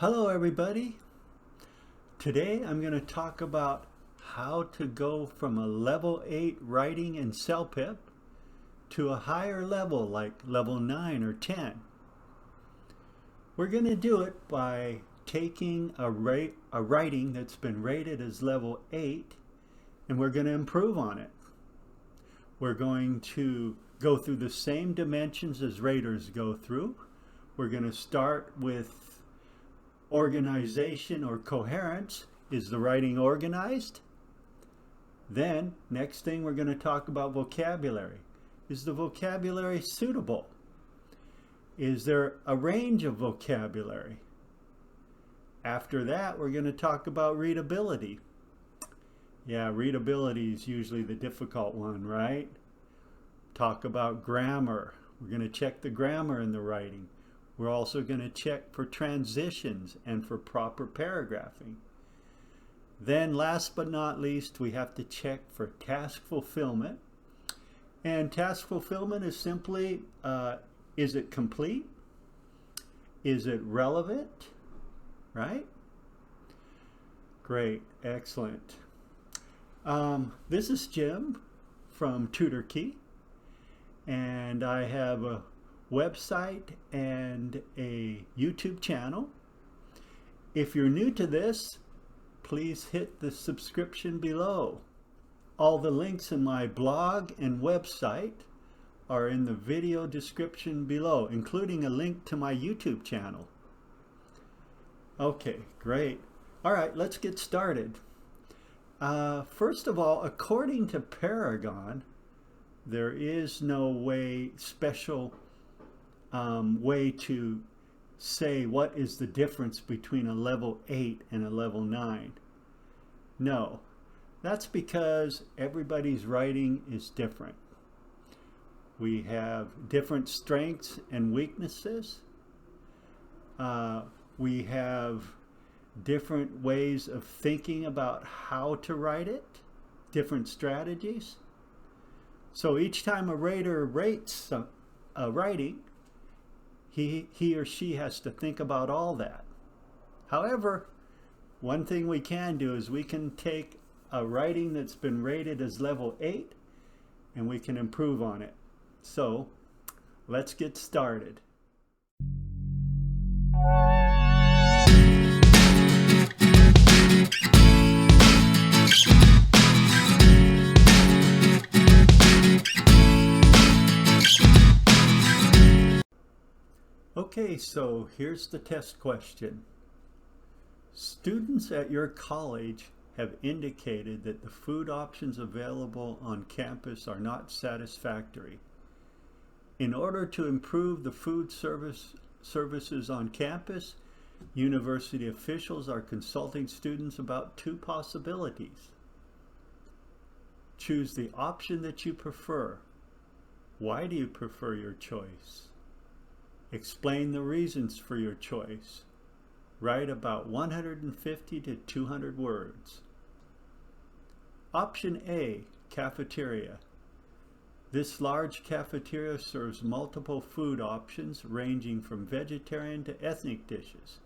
Hello everybody. Today I'm going to talk about how to go from a level 8 writing in CELPIP to a higher level like level 9 or 10. We're going to do it by taking a writing that's been rated as level 8 and we're going to improve on it. We're going to go through the same dimensions as raters go through. We're going to start with organization or coherence. Is the writing organized? Then, next thing we're going to talk about vocabulary. Is the vocabulary suitable? Is there a range of vocabulary? After that, we're going to talk about readability. Yeah, readability is usually the difficult one, right? Talk about grammar. We're going to check the grammar in the writing. We're also going to check for transitions and for proper paragraphing. Then last but not least, we have to check for task fulfillment. And task fulfillment is simply, is it complete? Is it relevant? Right? Great, excellent. This is Jim from TutorKey, and I have a website and a YouTube channel. If you're new to this, please hit the subscription below. All the links in my blog and website are in the video description below, including a link to my YouTube channel. Okay, great. All right, let's get started. First of all, according to Paragon, there is no special way to say what is the difference between a level 8 and a level 9. No, that's because everybody's writing is different. We have different strengths and weaknesses. We have different ways of thinking about how to write it, different strategies. So each time a rater rates a writing, he or she has to think about all that. However, one thing we can do is we can take a writing that's been rated as level 8 and we can improve on it. So let's get started. Okay, so here's the test question. Students at your college have indicated that the food options available on campus are not satisfactory. In order to improve the food services on campus, university officials are consulting students about two possibilities. Choose the option that you prefer. Why do you prefer your choice? Explain the reasons for your choice. Write about 150 to 200 words. Option A, cafeteria. This large cafeteria serves multiple food options ranging from vegetarian to ethnic dishes.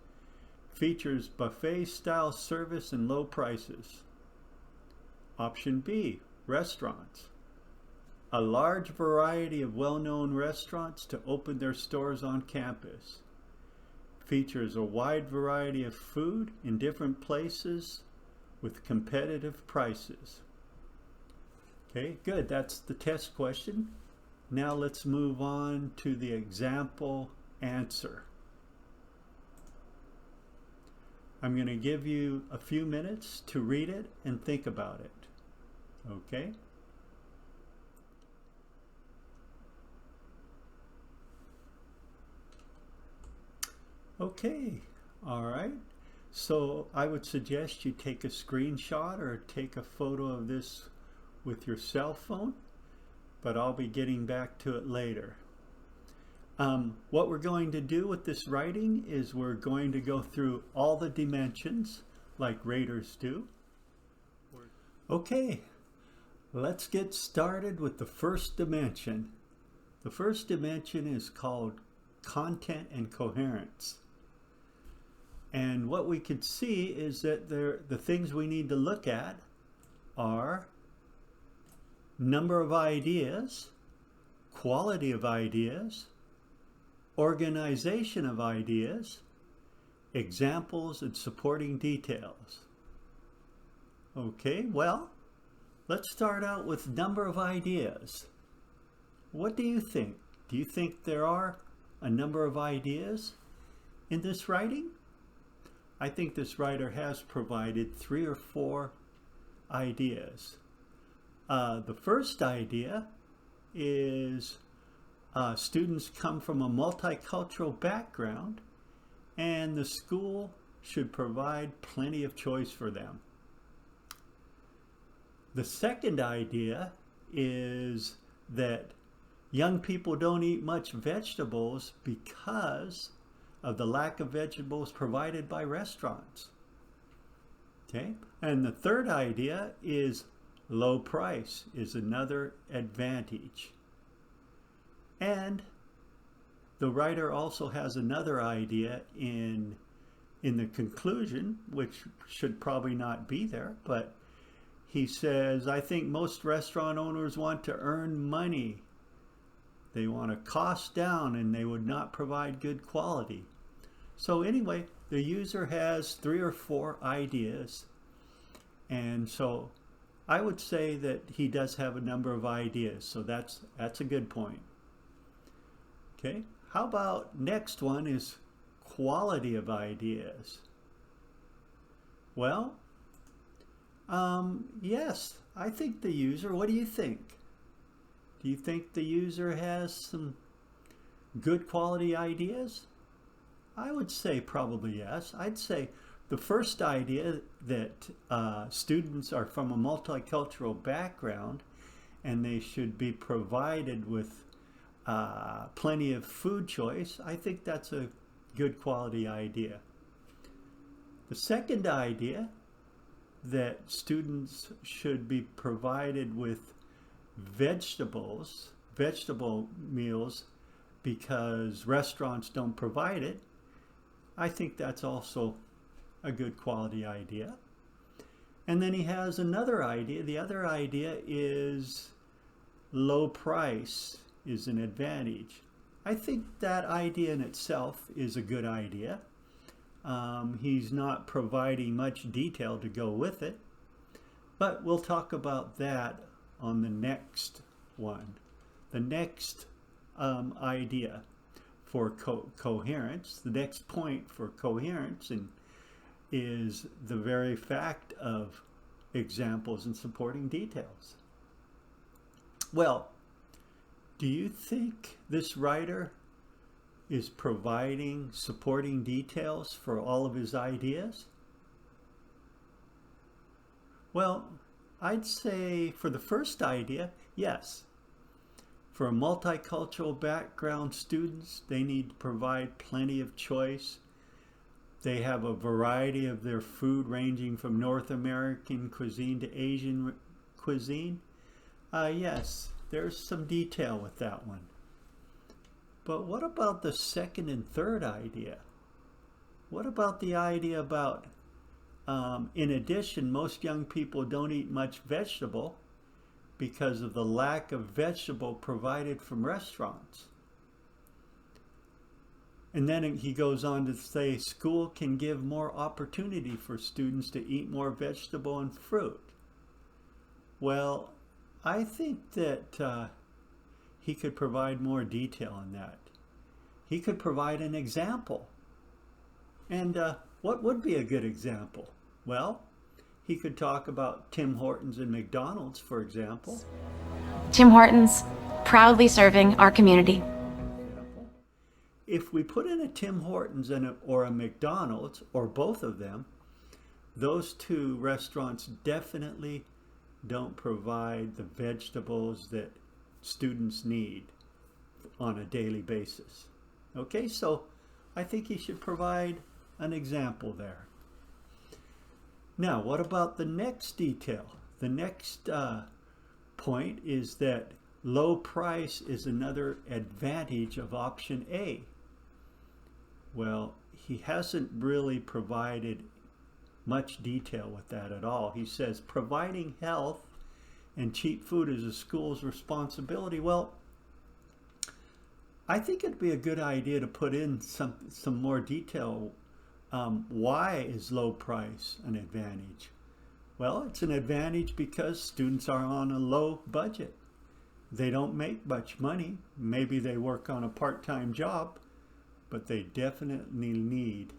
Features buffet-style service and low prices. Option B, restaurants. A large variety of well-known restaurants to open their stores on campus. Features a wide variety of food in different places with competitive prices. Okay, good. That's the test question. Now let's move on to the example answer. I'm going to give you a few minutes to read it and think about it. Okay? Okay, all right. So I would suggest you take a screenshot or take a photo of this with your cell phone, but I'll be getting back to it later. What we're going to do with this writing is we're going to go through all the dimensions like raters do. Okay, let's get started with the first dimension. The first dimension is called content and coherence. And what we could see is that the things we need to look at are number of ideas, quality of ideas, organization of ideas, examples, and supporting details. Okay, well, let's start out with number of ideas. What do you think? Do you think there are a number of ideas in this writing? I think this writer has provided 3 or 4 ideas. The first idea is students come from a multicultural background and the school should provide plenty of choice for them. The second idea is that young people don't eat much vegetables because of the lack of vegetables provided by restaurants. Okay, and the third idea is low price is another advantage. And the writer also has another idea in the conclusion, which should probably not be there, but he says, I think most restaurant owners want to earn money. They want to cost down and they would not provide good quality. So anyway, the user has 3 or 4 ideas. And so I would say that he does have a number of ideas. So that's a good point. Okay, how about next one is quality of ideas? Well, yes, I think the user, what do you think? Do you think the user has some good quality ideas? I would say probably yes. I'd say the first idea that students are from a multicultural background and they should be provided with plenty of food choice, I think that's a good quality idea. The second idea, that students should be provided with vegetable meals because restaurants don't provide it, I think that's also a good quality idea. And then he has another idea. The other idea is low price is an advantage. I think that idea in itself is a good idea. He's not providing much detail to go with it, but we'll talk about that on the next one. The next idea for coherence, the next point for coherence is the very fact of examples and supporting details. Well, do you think this writer is providing supporting details for all of his ideas? Well, I'd say for the first idea, yes. For multicultural background students, they need to provide plenty of choice. They have a variety of their food ranging from North American cuisine to Asian cuisine. Yes, there's some detail with that one. But what about the second and third idea? What about the idea about, in addition, most young people don't eat much vegetable because of the lack of vegetable provided from restaurants? And then he goes on to say school can give more opportunity for students to eat more vegetable and fruit. Well, I think that he could provide more detail on that. He could provide an example. And what would be a good example? Well, he could talk about Tim Hortons and McDonald's, for example. Tim Hortons, proudly serving our community. If we put in a Tim Hortons or a McDonald's, or both of them, those two restaurants definitely don't provide the vegetables that students need on a daily basis. Okay, so I think he should provide an example there. Now, what about the next detail? The next point is that low price is another advantage of option A. Well, he hasn't really provided much detail with that at all. He says providing health and cheap food is a school's responsibility. Well, I think it'd be a good idea to put in some more detail. Why is low price an advantage? Well, it's an advantage because students are on a low budget. They don't make much money. Maybe they work on a part-time job, but they definitely need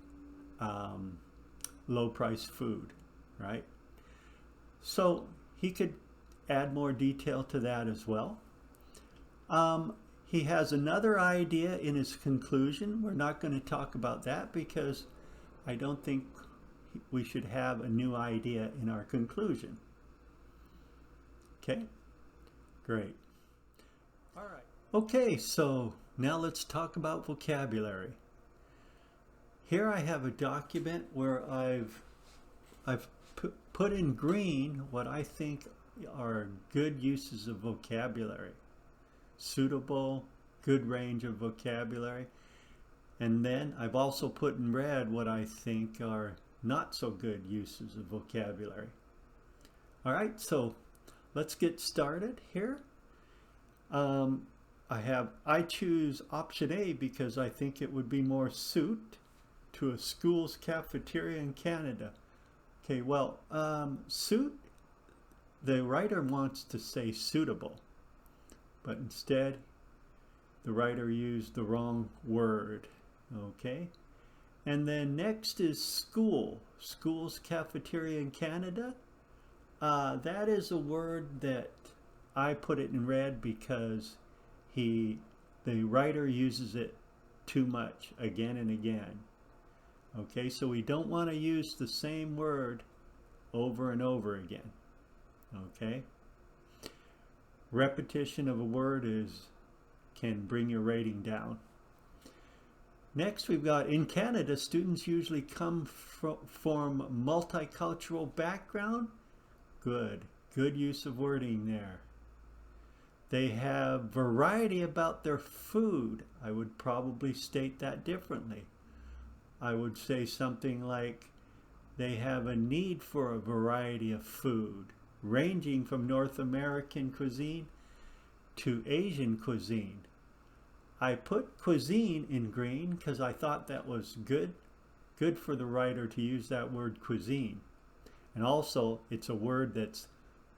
low-priced food, right? So he could add more detail to that as well. He has another idea in his conclusion. We're not going to talk about that because I don't think we should have a new idea in our conclusion. Okay, great. All right. Okay, so now let's talk about vocabulary. Here I have a document where I've put in green what I think are good uses of vocabulary. Suitable, good range of vocabulary. And then I've also put in red what I think are not so good uses of vocabulary. All right, so let's get started here. I choose option A because I think it would be more suit to a school's cafeteria in Canada. Okay, well, suit, the writer wants to say suitable, but instead the writer used the wrong word. Okay, and then next is school. School's cafeteria in Canada. That is a word that I put it in red because the writer uses it too much again and again. Okay, so we don't want to use the same word over and over again. Okay, repetition of a word can bring your rating down. Next, we've got in Canada, students usually come from multicultural background. Good use of wording there. They have variety about their food. I would probably state that differently. I would say something like they have a need for a variety of food, ranging from North American cuisine to Asian cuisine. I put cuisine in green because I thought that was good for the writer to use that word cuisine. And also, it's a word that's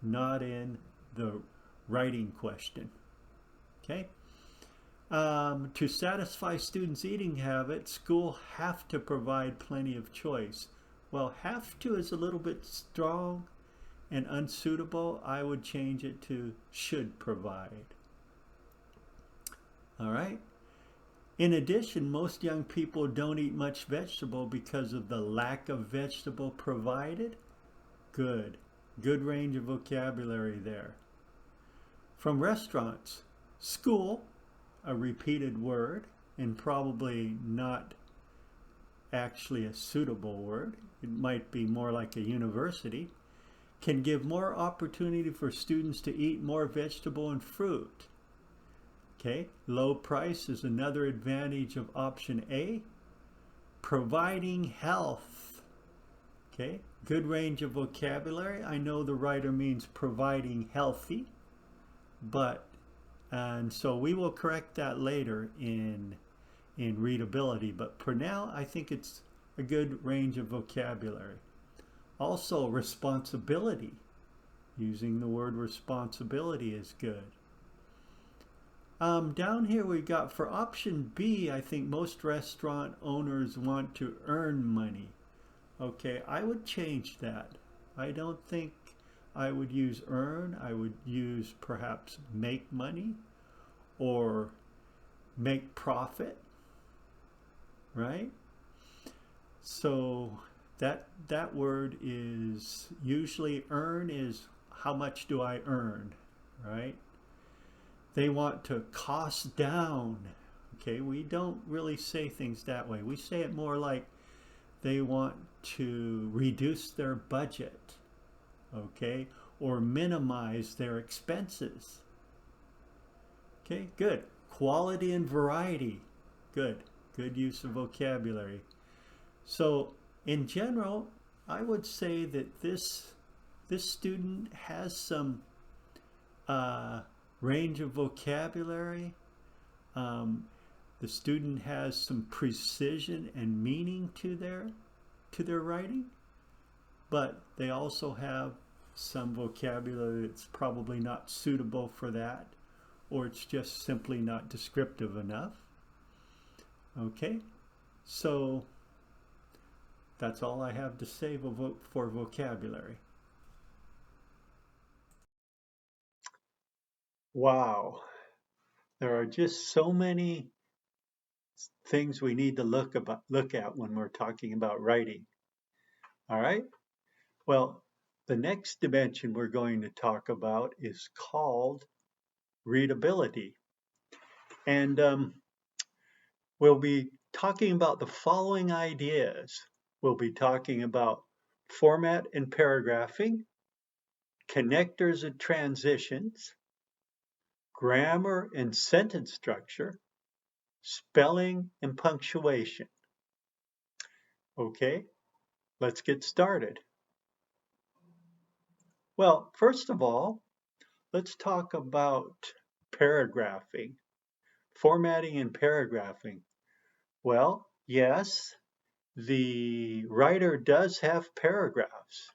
not in the writing question. Okay? To satisfy students' eating habits, school have to provide plenty of choice. Well, have to is a little bit strong and unsuitable. I would change it to should provide. All right. In addition, most young people don't eat much vegetable because of the lack of vegetable provided. Good range of vocabulary there. From restaurants, school, a repeated word and probably not actually a suitable word. It might be more like a university. Can give more opportunity for students to eat more vegetable and fruit. Okay, low price is another advantage of option A. Providing health. Okay, good range of vocabulary. I know the writer means providing healthy, and so we will correct that later in readability. But for now, I think it's a good range of vocabulary. Also, responsibility. Using the word responsibility is good. Down here we got for option B, I think most restaurant owners want to earn money. Okay, I would change that. I don't think I would use earn. I would use perhaps make money or make profit, right? So that word is usually earn is how much do I earn, right? They want to cost down. Okay, we don't really say things that way. We say it more like they want to reduce their budget, okay, or minimize their expenses. Okay, good. Quality and variety. Good use of vocabulary. So in general, I would say that this student has some uh, range of vocabulary. Um, the student has some precision and meaning to their writing, but they also have some vocabulary that's probably not suitable for that, or it's just simply not descriptive enough. Okay, so that's all I have to say for vocabulary. Wow, there are just so many things we need to look at when we're talking about writing. All right. Well, the next dimension we're going to talk about is called readability, and we'll be talking about the following ideas. We'll be talking about format and paragraphing, connectors and transitions, grammar and sentence structure, spelling and punctuation. Okay, let's get started. Well, first of all, let's talk about paragraphing, formatting and paragraphing. Well, yes, the writer does have paragraphs.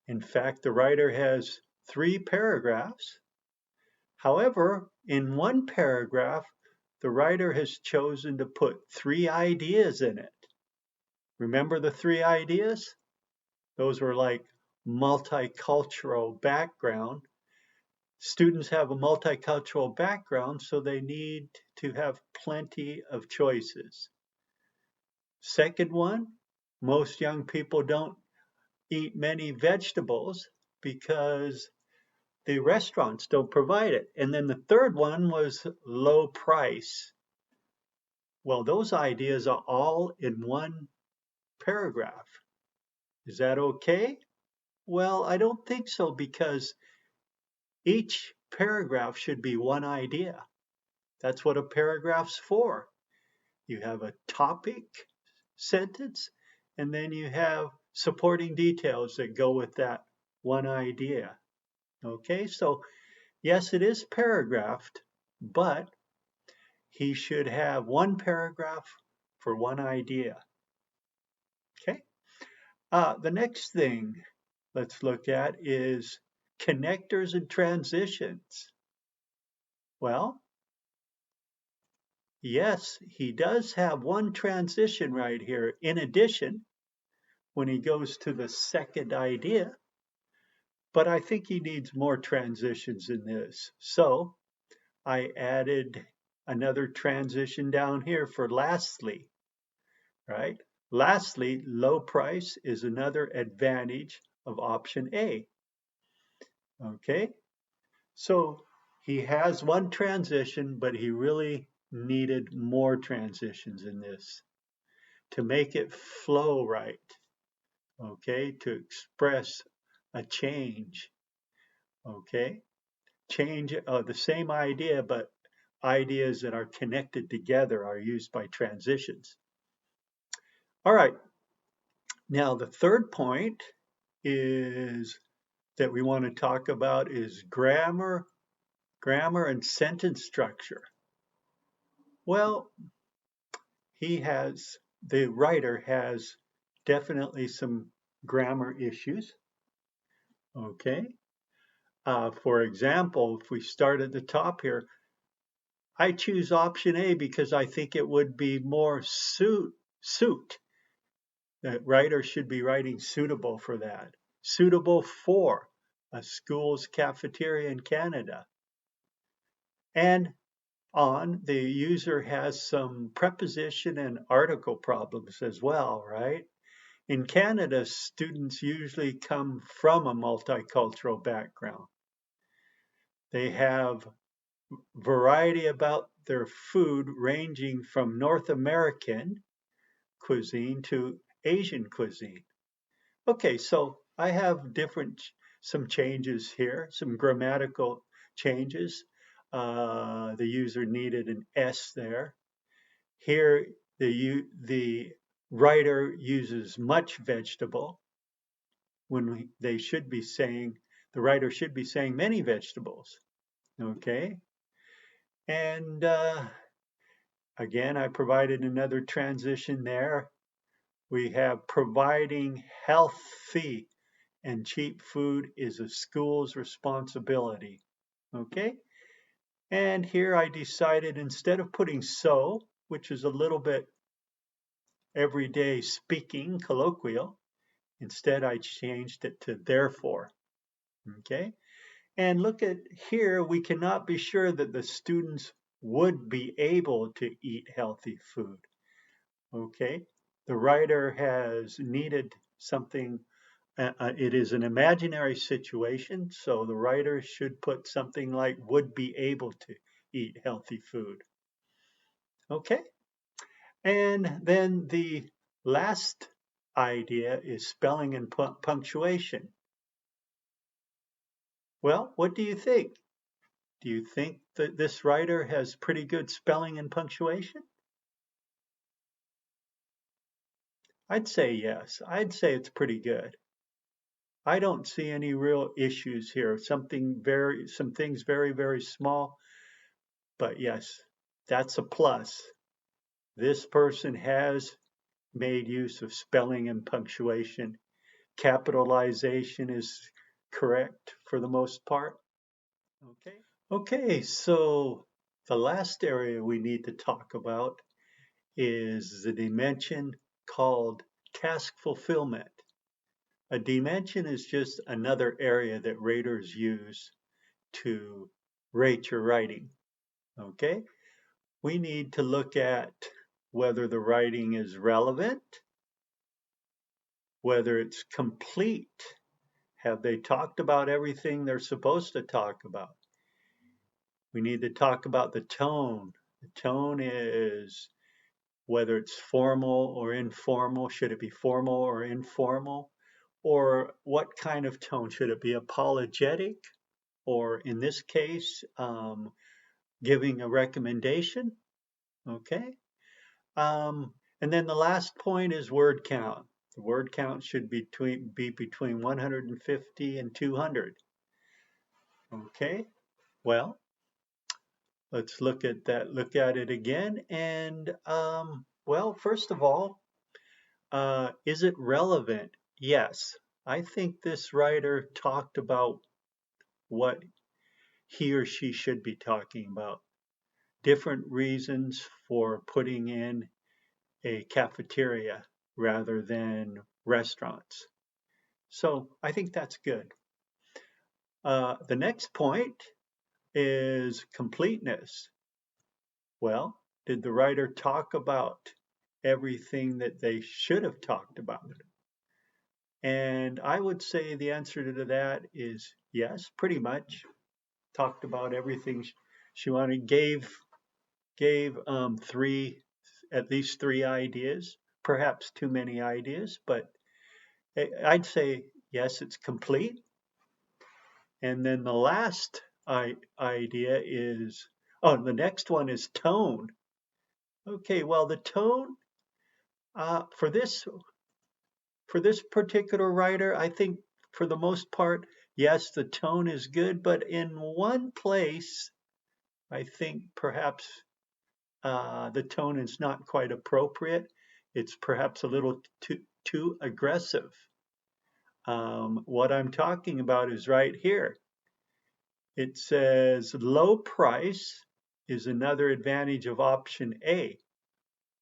In fact, the writer has 3 paragraphs. However, in one paragraph, the writer has chosen to put 3 ideas in it. Remember the 3 ideas? Those were like multicultural background. Students have a multicultural background, so they need to have plenty of choices. Second one, most young people don't eat many vegetables because the restaurants don't provide it. And then the third one was low price. Well, those ideas are all in one paragraph. Is that okay? Well, I don't think so, because each paragraph should be one idea. That's what a paragraph's for. You have a topic sentence, and then you have supporting details that go with that one idea. Okay, so yes, it is paragraphed, but he should have one paragraph for one idea. Okay, the next thing let's look at is connectors and transitions. Well, yes, he does have one transition right here. In addition, when he goes to the second idea, but I think he needs more transitions in this. So I added another transition down here for lastly, right? Lastly, low price is another advantage of option A. Okay, so he has one transition, but he really needed more transitions in this to make it flow right. Okay, to express a change. Okay, change the same idea, but ideas that are connected together are used by transitions. All right, now the third point is that we want to talk about is grammar and sentence structure. Well, the writer has definitely some grammar issues. Okay. For example, if we start at the top here, I choose option A because I think it would be more suit. The writer should be writing suitable for that. Suitable for a school's cafeteria in Canada. And the user has some preposition and article problems as well, right? In Canada, students usually come from a multicultural background. They have variety about their food ranging from North American cuisine to Asian cuisine. Okay, so I have some changes here, some grammatical changes. The user needed an S there. Here, the writer uses much vegetable when they should be saying, the writer should be saying many vegetables. Okay. And again, I provided another transition there. We have providing healthy and cheap food is a school's responsibility. Okay. And here I decided instead of putting so, which is a little bit everyday speaking, colloquial, instead I changed it to therefore. Okay. And look at here, we cannot be sure that the students would be able to eat healthy food. Okay. The writer has needed something. It is an imaginary situation, so the writer should put something like would be able to eat healthy food. Okay. And then the last idea is spelling and punctuation. Well, what do you think? Do you think that this writer has pretty good spelling and punctuation? I'd say yes. I'd say it's pretty good. I don't see any real issues here. Some things very, very small, but yes, that's a plus. This person has made use of spelling and punctuation. Capitalization is correct for the most part. Okay. Okay, so the last area we need to talk about is the dimension called task fulfillment. A dimension is just another area that raters use to rate your writing. Okay, we need to look at whether the writing is relevant, whether it's complete. Have they talked about everything they're supposed to talk about? We need to talk about the tone. The tone is whether it's formal or informal. Should it be formal or informal? Or what kind of tone? Should it be apologetic? Or in this case, giving a recommendation? Okay. And then the last point is word count. The word count should be between 150 and 200. Okay. Well, let's look at that. Look at it again. And well, first of all, is it relevant? Yes. I think this writer talked about what he or she should be talking about. Different reasons for putting in a cafeteria rather than restaurants. So I think that's good. The next point is completeness. Well, did the writer talk about everything that they should have talked about? And I would say the answer to that is yes, pretty much. Talked about everything she wanted, gave at least three ideas, perhaps too many ideas, but I'd say yes, it's complete. And then the last idea is, oh, the next one is tone. Okay, well, the tone for this particular writer, I think for the most part, yes, the tone is good, but in one place, I think perhaps the tone is not quite appropriate. It's perhaps a little too aggressive. What I'm talking about is right here. It says low price is another advantage of option A.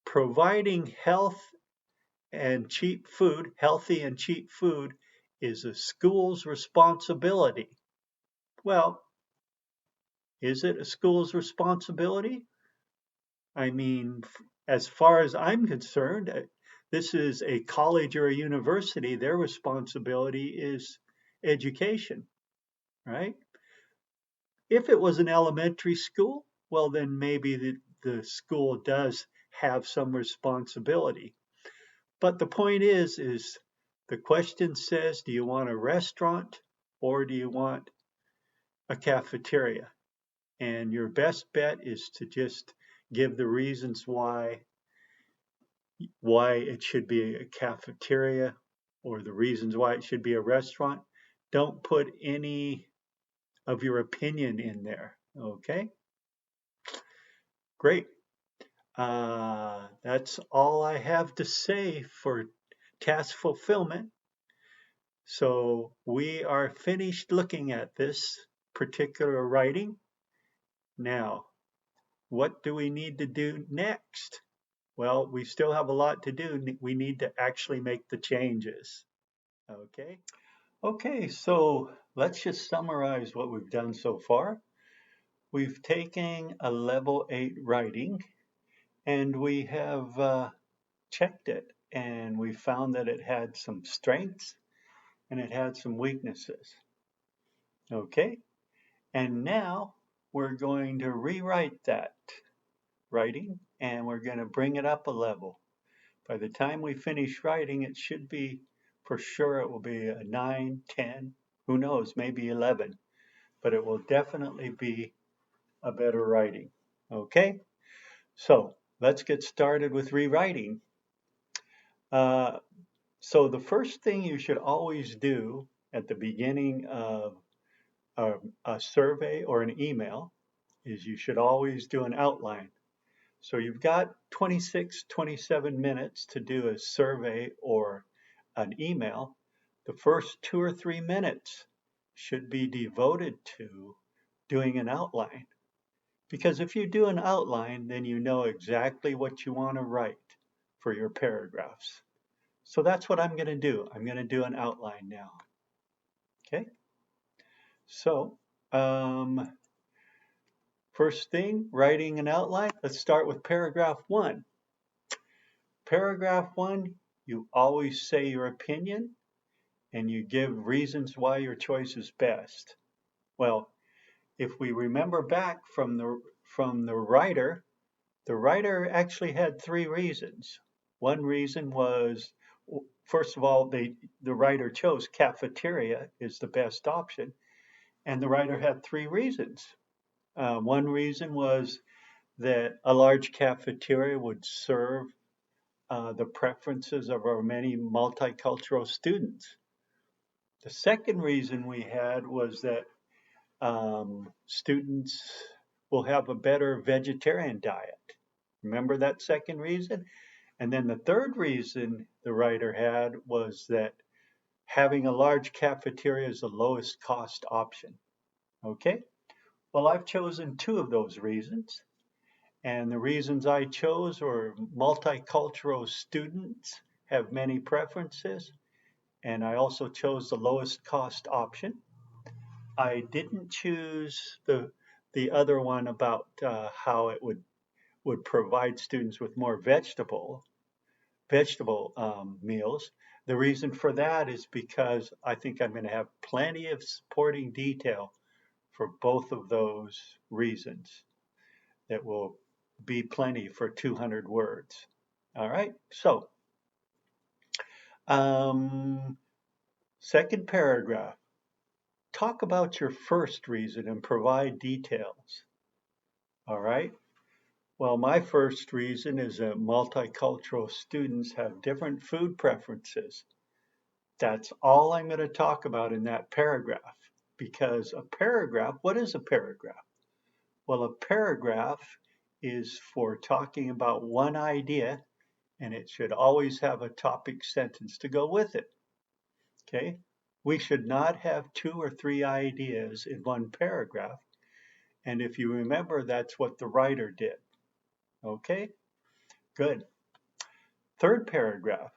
Providing healthy and cheap food is a school's responsibility. Well, is it a school's responsibility? I mean, as far as I'm concerned, this is a college or a university. Their responsibility is education, right? If it was an elementary school, well, then maybe the school does have some responsibility. But the point is the question says, do you want a restaurant or do you want a cafeteria? And your best bet is to just give the reasons why why it should be a cafeteria or the reasons why it should be a restaurant. Don't put any of your opinion in there. Okay, great. That's all I have to say for task fulfillment. So we are finished looking at this particular writing. Now, what do we need to do next? Well, we still have a lot to do. We need to actually make the changes. Okay. Okay, so let's just summarize what we've done so far. We've taken a level 8 writing and we have checked it, and we found that it had some strengths and it had some weaknesses. Okay, and now we're going to rewrite that writing and we're going to bring it up a level. By the time we finish writing, it should be, for sure, it will be a 9, 10, who knows, maybe 11, but it will definitely be a better writing. Okay, so let's get started with rewriting. So the first thing you should always do at the beginning of a survey or an email is you should always do an outline. So you've got 26, 27 minutes to do a survey or an email. The first 2 or 3 minutes should be devoted to doing an outline. Because if you do an outline, then you know exactly what you want to write for your paragraphs. So that's what I'm going to do. I'm going to do an outline now. Okay. So first thing, writing an outline. Let's start with paragraph 1. Paragraph 1, you always say your opinion and you give reasons why your choice is best. Well, if we remember back from the writer actually had 3 reasons. One reason was, first of all, the writer chose cafeteria is the best option, and the writer had 3 reasons. One reason was that a large cafeteria would serve the preferences of our many multicultural students. The second reason we had was that students will have a better vegetarian diet. Remember that second reason? And then the third reason the writer had was that having a large cafeteria is the lowest cost option. Okay? Well, I've chosen 2 of those reasons. And the reasons I chose were multicultural students have many preferences, and I also chose the lowest cost option. I didn't choose the other one about how it would provide students with more vegetable meals. The reason for that is because I think I'm going to have plenty of supporting detail for both of those reasons that will be plenty for 200 words. All right, so second paragraph, talk about your first reason and provide details. All right, well, my first reason is that multicultural students have different food preferences. That's all I'm going to talk about in that paragraph, because a paragraph, what is a paragraph? Well, a paragraph is for talking about one idea, and it should always have a topic sentence to go with it. Okay? We should not have 2 or 3 ideas in one paragraph. And if you remember, that's what the writer did. Okay? Good. Third paragraph.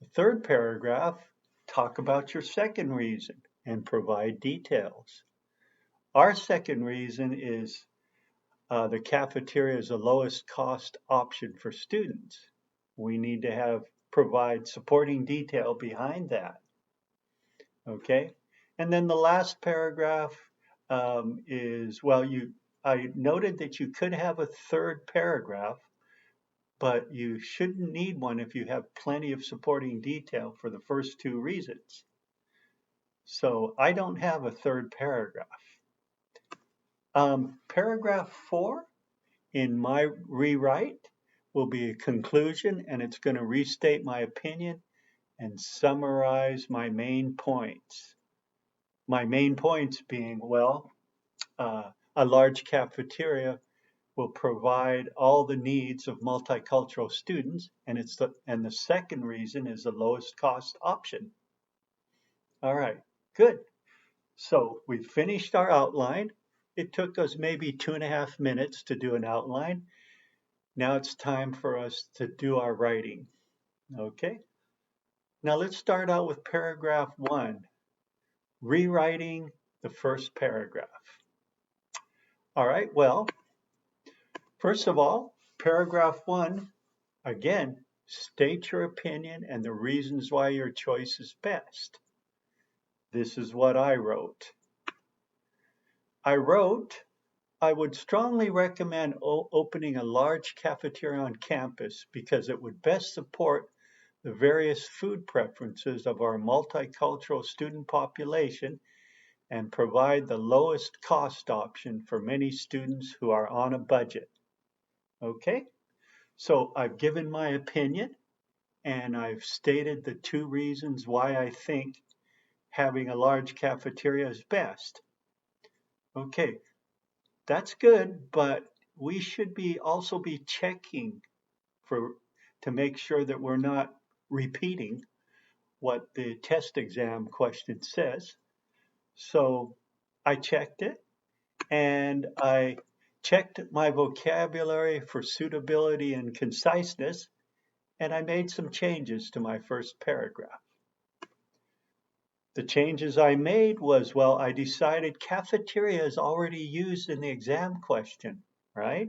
The third paragraph, talk about your second reason and provide details. Our second reason is the cafeteria is the lowest cost option for students. We need to provide supporting detail behind that. Okay, and then the last paragraph is, well, I noted that you could have a third paragraph, but you shouldn't need one if you have plenty of supporting detail for the first 2 reasons. So I don't have a third paragraph. Paragraph 4 in my rewrite will be a conclusion, and it's going to restate my opinion and summarize my main points. My main points being, well, a large cafeteria will provide all the needs of multicultural students, and the second reason is the lowest cost option. All right, good. So we finished our outline. It took us maybe 2.5 minutes to do an outline. Now it's time for us to do our writing. Okay. Now let's start out with paragraph 1, rewriting the first paragraph. All right, well, first of all, paragraph 1, again, state your opinion and the reasons why your choice is best. This is what I wrote. I would strongly recommend opening a large cafeteria on campus because it would best support the various food preferences of our multicultural student population and provide the lowest cost option for many students who are on a budget. Okay, so I've given my opinion and I've stated the 2 reasons why I think having a large cafeteria is best. Okay, that's good, but we should also be checking to make sure that we're not repeating what the test exam question says. So I checked it, and I checked my vocabulary for suitability and conciseness, and I made some changes to my first paragraph. The changes I made was, well, I decided cafeteria is already used in the exam question, right?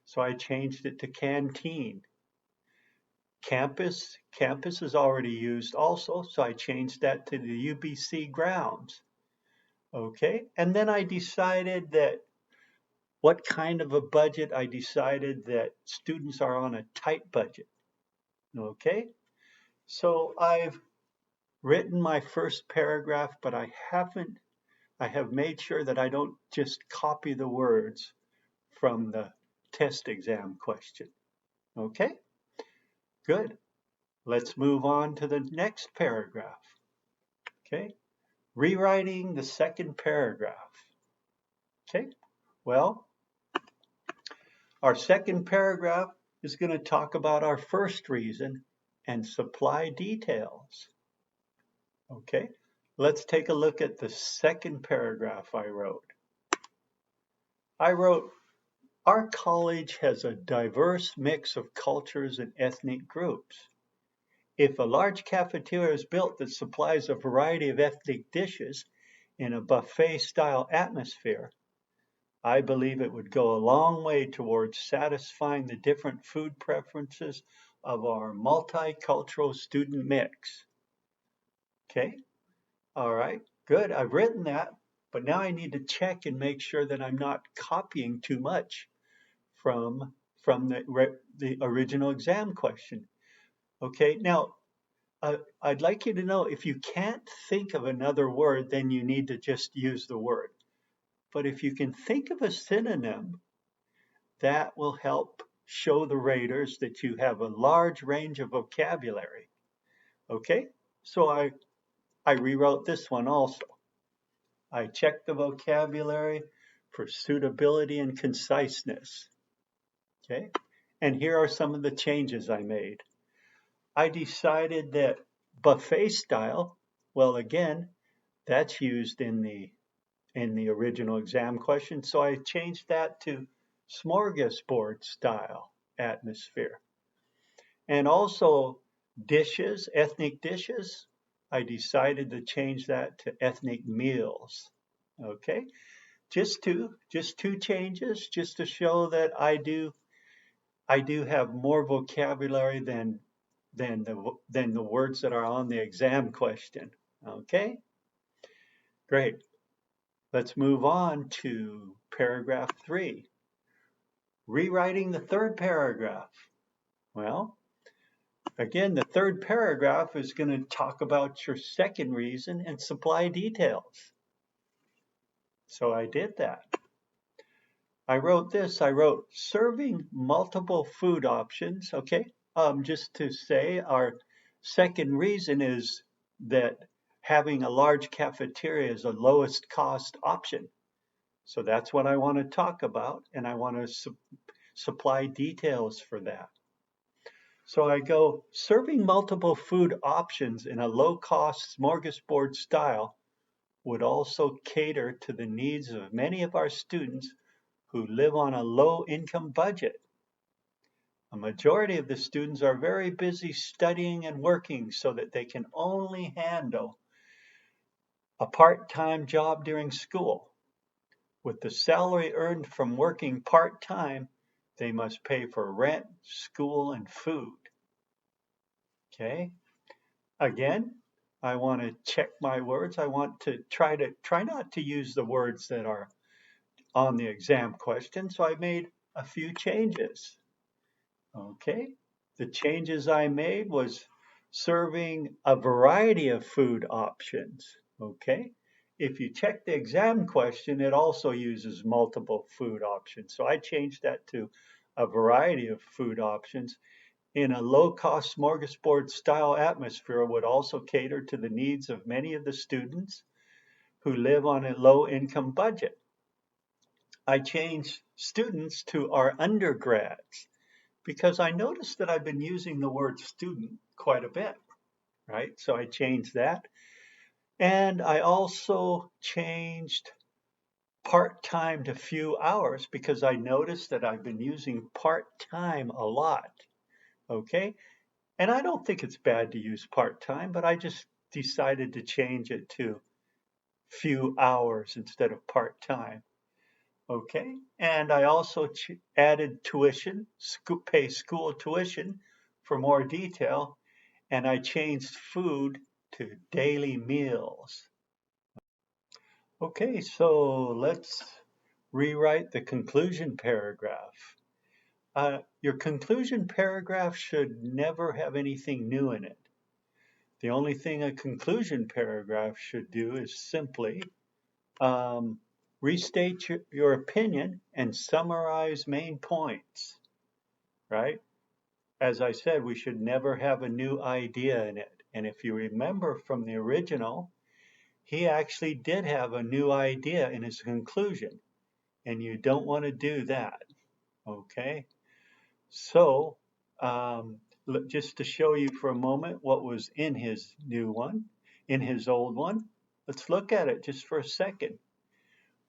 So I changed it to canteen. Campus is already used also, so I changed that to the UBC grounds. Okay, and then I decided that what kind of a budget. I decided that students are on a tight budget. Okay, so I've written my first paragraph, but I have made sure that I don't just copy the words from the test exam question. Okay, good. Let's move on to the next paragraph. Okay, rewriting the second paragraph. Okay, well, our second paragraph is going to talk about our first reason and supply details. Okay, let's take a look at the second paragraph I wrote. Our college has a diverse mix of cultures and ethnic groups. If a large cafeteria is built that supplies a variety of ethnic dishes in a buffet-style atmosphere, I believe it would go a long way towards satisfying the different food preferences of our multicultural student mix. Okay, all right, good. I've written that, but now I need to check and make sure that I'm not copying too much from the original exam question. Okay, now I'd like you to know if you can't think of another word, then you need to just use the word. But if you can think of a synonym, that will help show the raters that you have a large range of vocabulary. Okay, so I rewrote this one also. I checked the vocabulary for suitability and conciseness. Okay, and here are some of the changes I made. I decided that buffet style, well, again, that's used in the original exam question, so I changed that to smorgasbord style atmosphere. And also dishes, ethnic dishes, I decided to change that to ethnic meals. Okay, just two changes, just to show that I do have more vocabulary than the words that are on the exam question. Okay, great. Let's move on to paragraph 3. Rewriting the third paragraph. Well, again, the third paragraph is going to talk about your second reason and supply details. So I did that. I wrote this. I wrote serving multiple food options. Okay. Just to say, our second reason is that having a large cafeteria is the lowest cost option. So that's what I want to talk about, and I want to supply details for that. So I go, serving multiple food options in a low-cost smorgasbord style would also cater to the needs of many of our students who live on a low-income budget. A majority of the students are very busy studying and working so that they can only handle a part-time job during school. With the salary earned from working part-time, they must pay for rent, school, and food. Okay? Again, I want to check my words. I want to try not to use the words that are on the exam question. So I made a few changes. Okay. The changes I made was serving a variety of food options. Okay. If you check the exam question, it also uses multiple food options. So I changed that to a variety of food options in a low-cost smorgasbord style atmosphere would also cater to the needs of many of the students who live on a low-income budget. I changed students to our undergrads because I noticed that I've been using the word student quite a bit, right? So I changed that. And I also changed part-time to few hours because I noticed that I've been using part-time a lot. Okay. And I don't think it's bad to use part-time, but I just decided to change it to few hours instead of part-time. Okay. And I also added tuition, pay school tuition for more detail. And I changed food to daily meals. Okay, so let's rewrite the conclusion paragraph. Your conclusion paragraph should never have anything new in it. The only thing a conclusion paragraph should do is simply restate your opinion and summarize main points, right? As I said, we should never have a new idea in it. And if you remember from the original, he actually did have a new idea in his conclusion, and you don't want to do that, okay? So, just to show you for a moment what was in his new one, in his old one, let's look at it just for a second.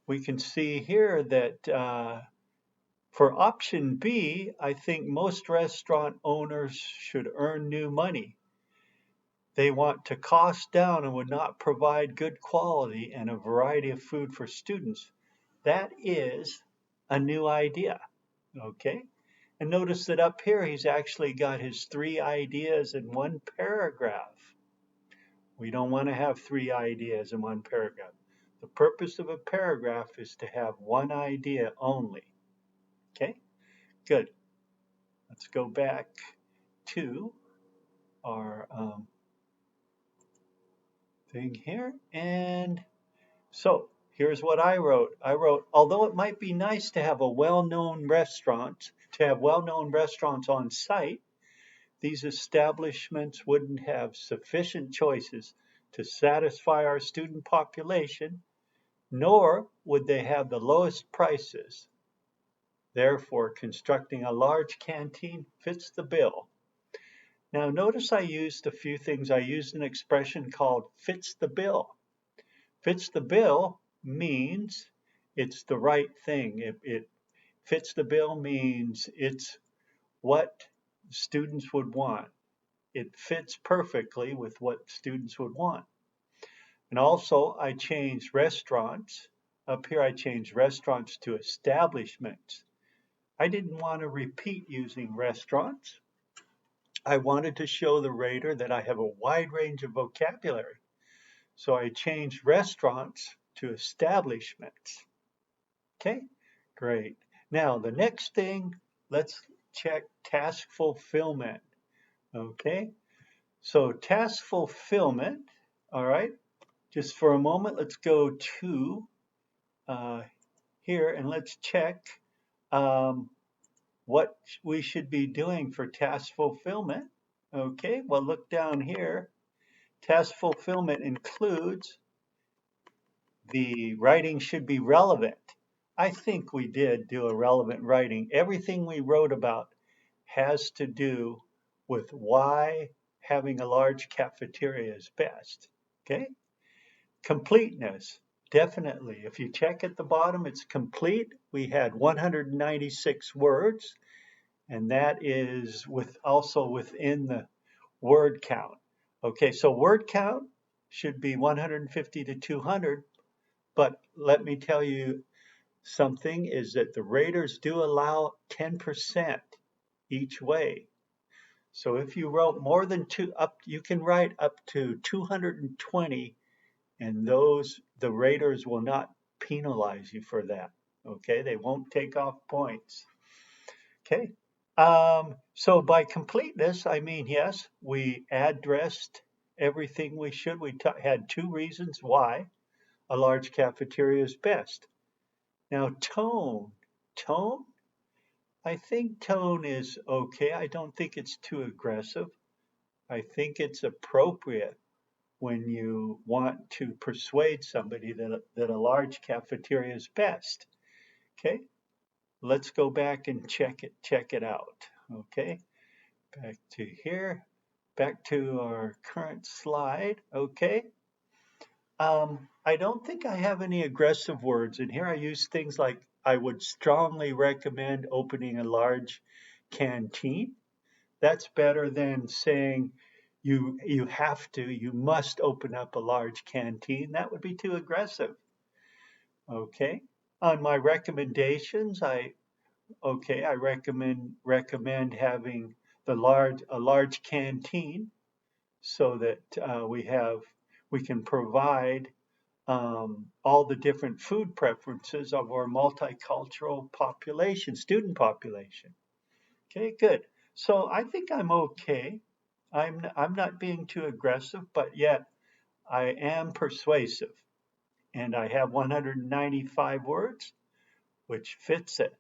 We can see here that for option B, I think most restaurant owners should earn new money. They want to cost down and would not provide good quality and a variety of food for students. That is a new idea, okay? And notice that up here, he's actually got his three ideas in one paragraph. We don't want to have three ideas in one paragraph. The purpose of a paragraph is to have one idea only. Okay, good. Let's go back to our thing here. And so here's what I wrote. I wrote, although it might be nice to have well-known restaurants on site, these establishments wouldn't have sufficient choices to satisfy our student population, nor would they have the lowest prices. Therefore, constructing a large canteen fits the bill. Now, notice I used a few things. I used an expression called fits the bill. Fits the bill means it's the right thing. It fits the bill means it's what students would want. It fits perfectly with what students would want. And also I changed restaurants. Up here I changed restaurants to establishments. I didn't want to repeat using restaurants. I wanted to show the reader that I have a wide range of vocabulary. So I changed restaurants to establishments. Okay, great. Now the next thing, let's check task fulfillment. Okay, so task fulfillment, all right, just for a moment, let's go to here and let's check what we should be doing for task fulfillment. Okay, well, look down here. Task fulfillment includes the writing should be relevant. I think we did do a relevant writing. Everything we wrote about has to do with why having a large cafeteria is best. Okay? Completeness, definitely. If you check at the bottom, it's complete. We had 196 words, and that is also within the word count. Okay, so word count should be 150 to 200, but let me tell you something is that the raters do allow 10% each way. So if you wrote more than you can write up to 220, and the raters will not penalize you for that. Okay, they won't take off points. Okay, so by completeness, I mean, yes, we addressed everything we should. We had two reasons why a large cafeteria is best. Now, tone, I think tone is okay. I don't think it's too aggressive. I think it's appropriate when you want to persuade somebody that a large cafeteria is best. Okay, let's go back and check it out. Okay, back to here, back to our current slide. Okay. I don't think I have any aggressive words in here. I use things like I would strongly recommend opening a large canteen. That's better than saying you must open up a large canteen. That would be too aggressive. Okay. On my recommendations, I recommend having a large canteen so that we can provide all the different food preferences of our multicultural population, student population. Okay, good. So I think I'm okay. I'm not being too aggressive, but yet I am persuasive. And I have 195 words, which fits it.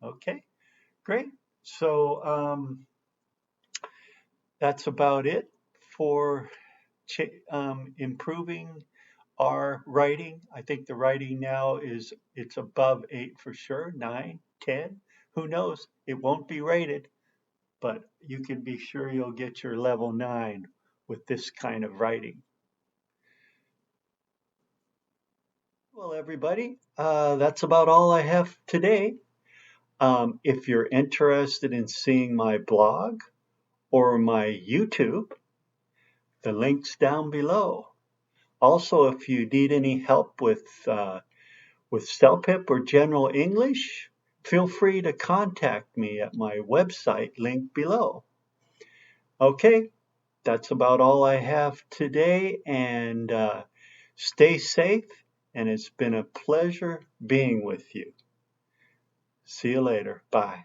Okay, great. So that's about it for improving our writing. I think the writing now it's above 8 for sure, 9, 10. Who knows? It won't be rated, but you can be sure you'll get your level 9 with this kind of writing. Well, everybody, that's about all I have today. If you're interested in seeing my blog or my YouTube, the link's down below. Also, if you need any help with CELPIP or General English, feel free to contact me at my website linked below. Okay, that's about all I have today, and stay safe, and it's been a pleasure being with you. See you later. Bye.